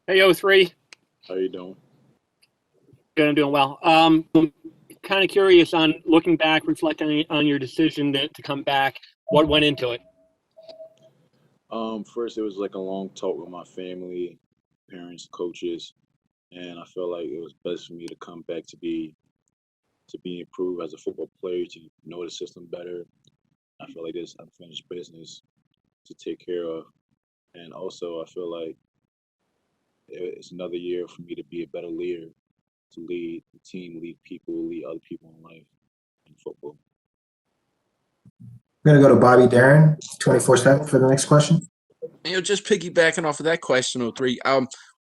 Hey, O3. How you doing? Good, I'm doing well. Kind of curious on looking back, reflecting on your decision to come back. What went into it? First it was like a long talk with my family, parents, coaches, and I felt like it was best for me to come back to be improved as a football player, to know the system better. I feel like there's unfinished business to take care of, and also I feel like it's another year for me to be a better leader, to lead the team, lead people, lead other people in life in football. We're going to go to Bobby Darren, 24/7 for the next question. Just piggybacking off of that question, oh three.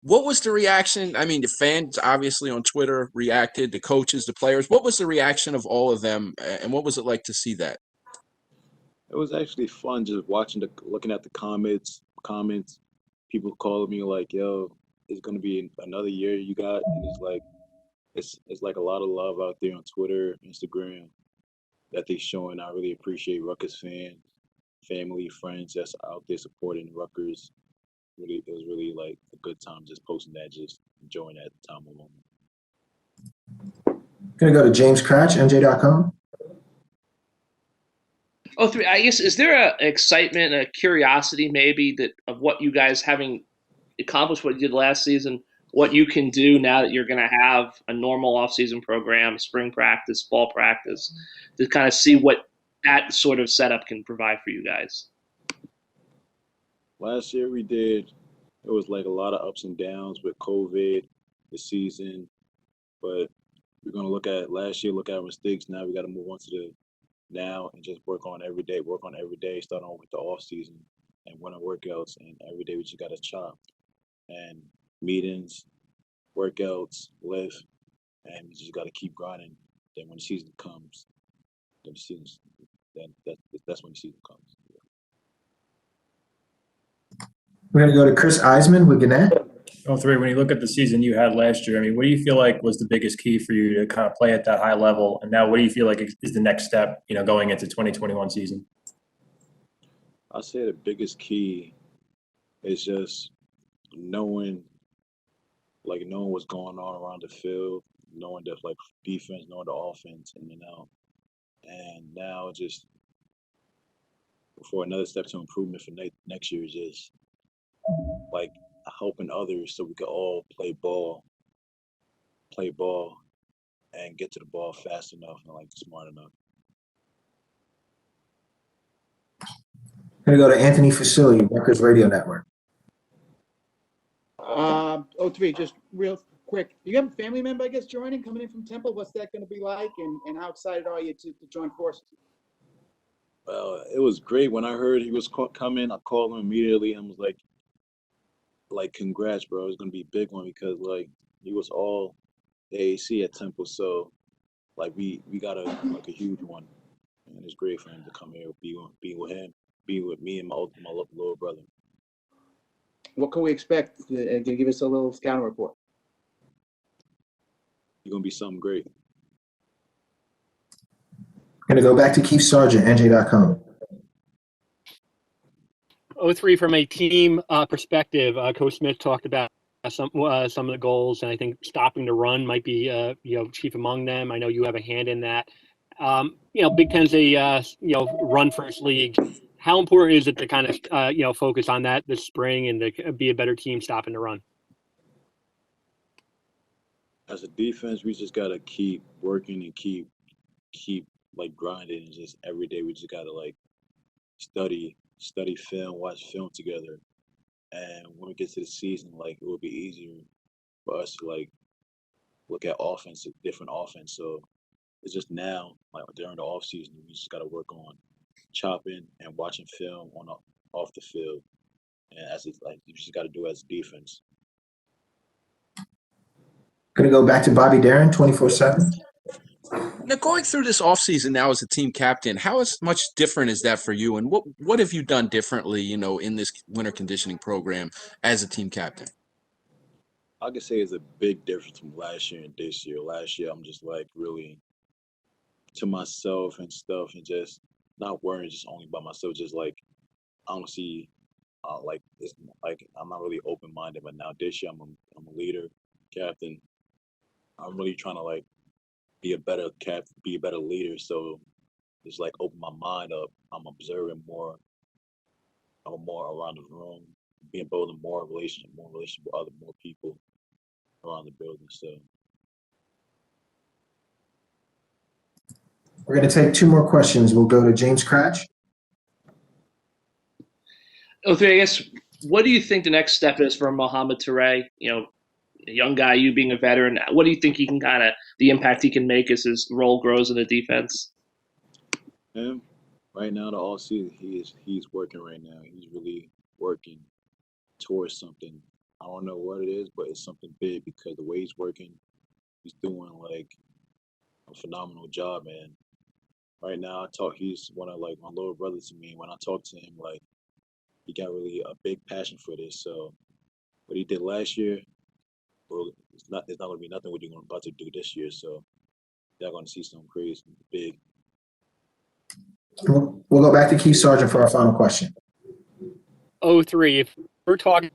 What was the reaction? I mean, the fans obviously on Twitter reacted, the coaches, the players. What was the reaction of all of them, and what was it like to see that? It was actually fun just looking at the comments, people calling me like, "Yo, it's gonna be another year you got," and it's like a lot of love out there on Twitter, Instagram that they showing. I really appreciate Rutgers fans, family, friends that's out there supporting Rutgers. Really, it was really like a good time just posting that, just enjoying that time alone. Going to go to James Cratch, NJ.com. Oh, three. I guess is there a excitement, a curiosity, maybe that of what you guys having accomplished what you did last season, what you can do now that you're going to have a normal off-season program, spring practice, fall practice, to kind of see what that sort of setup can provide for you guys. Last year we did. It was like a lot of ups and downs with COVID, the season, but we're gonna look at last year, look at our mistakes. Now we got to move on to the now and just work on every day, start on with the off season and winter workouts. And every day we just got to chop and meetings, workouts, lift, and we just got to keep grinding. Then when the season comes, then the season, then that's when the season comes. We're going to go to Chris Eisman with Gannett. Oh, three. When you look at the season you had last year, I mean, what do you feel like was the biggest key for you to kind of play at that high level? And now, what do you feel like is the next step, going into 2021 season? I say the biggest key is just knowing, knowing what's going on around the field, knowing the defense, knowing the offense in and out, and now just for another step to improvement for next year is just like helping others so we can all play ball, and get to the ball fast enough and smart enough. Going to go to Anthony Facility, Rutgers Radio Network. O3, just real quick. You have a family member, I guess, coming in from Temple. What's that going to be like, and how excited are you to join forces? Well, it was great when I heard he was coming. I called him immediately and was like, congrats, bro. It's gonna be a big one because he was all AAC at Temple, so we got a huge one, and it's great for him to come here, be with him, be with me and my little brother. What can we expect? Give us a little scouting report. You're gonna be something great. Going to go back to Keith Sargent, NJ.com. O3, from a team perspective, Coach Smith talked about some of the goals, and I think stopping the run might be chief among them. I know you have a hand in that. Big Ten's a run first league. How important is it to kind of focus on that this spring and to be a better team stopping the run? As a defense, we just gotta keep working and keep grinding, and just every day we just gotta study film, watch film together. And when we get to the season, it will be easier for us to look at different offense. So it's just now, during the off season, we just gotta work on chopping and watching film off the field. And as it's you just gotta do it as defense. Going to go back to Bobby Darren, 24/7. Now, going through this offseason now as a team captain, how much different is that for you? And what have you done differently, in this winter conditioning program as a team captain? I could say it's a big difference from last year and this year. Last year, I'm just really to myself and stuff, and just not worrying just only about myself. Just I don't see like it's like I'm not really open minded, but now this year I'm a leader, captain. I'm really trying to like be a better be a better leader. So it's like open my mind up. I'm observing more. I'm more around the room, being building more relationship with other more people around the building. So We're going to take two more questions. We'll go to James Cratch. I guess, what do you think the next step is for Mohamed Toure? A young guy, you being a veteran, what do you think he can the impact he can make as his role grows in the defense? him right now, the all season, he's working right now. He's really working towards something. I don't know what it is, but it's something big because the way he's working, he's doing like a phenomenal job. And right now, he's one of like my little brothers to me. When I talk to him, like he got really a big passion for this. So what he did last year, well, it's not gonna be nothing what you're about to do this year. So you're gonna see something crazy, big. We'll go back to Keith Sargent for our final question. 03, if we're talking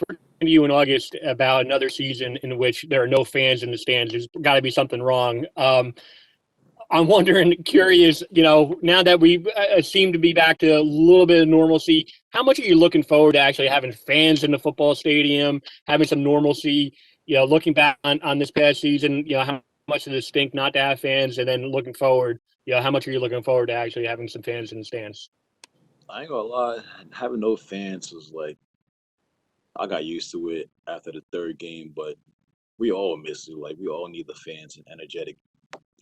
to you in August about another season in which there are no fans in the stands, there's got to be something wrong. I'm wondering, curious, now that we seem to be back to a little bit of normalcy, how much are you looking forward to actually having fans in the football stadium, having some normalcy, looking back on this past season, how much does it stink not to have fans? And then looking forward, how much are you looking forward to actually having some fans in the stands? I ain't gonna lie, having no fans was like I got used to it after the third game, but we all miss it. Like we all need the fans and energetic,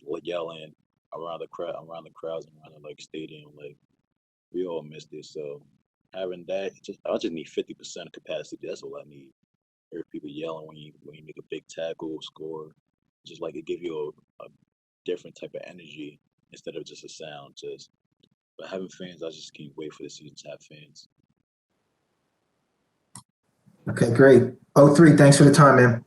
like yelling around the crowds and around the like stadium. Like we all missed it. So having that, I just need 50% of capacity. That's all I need. Hear people yelling when you make a big tackle, score. Just like it give you a different type of energy instead of just a sound. But having fans, I just can't wait for the season to have fans. Okay, great. 03, thanks for the time, man.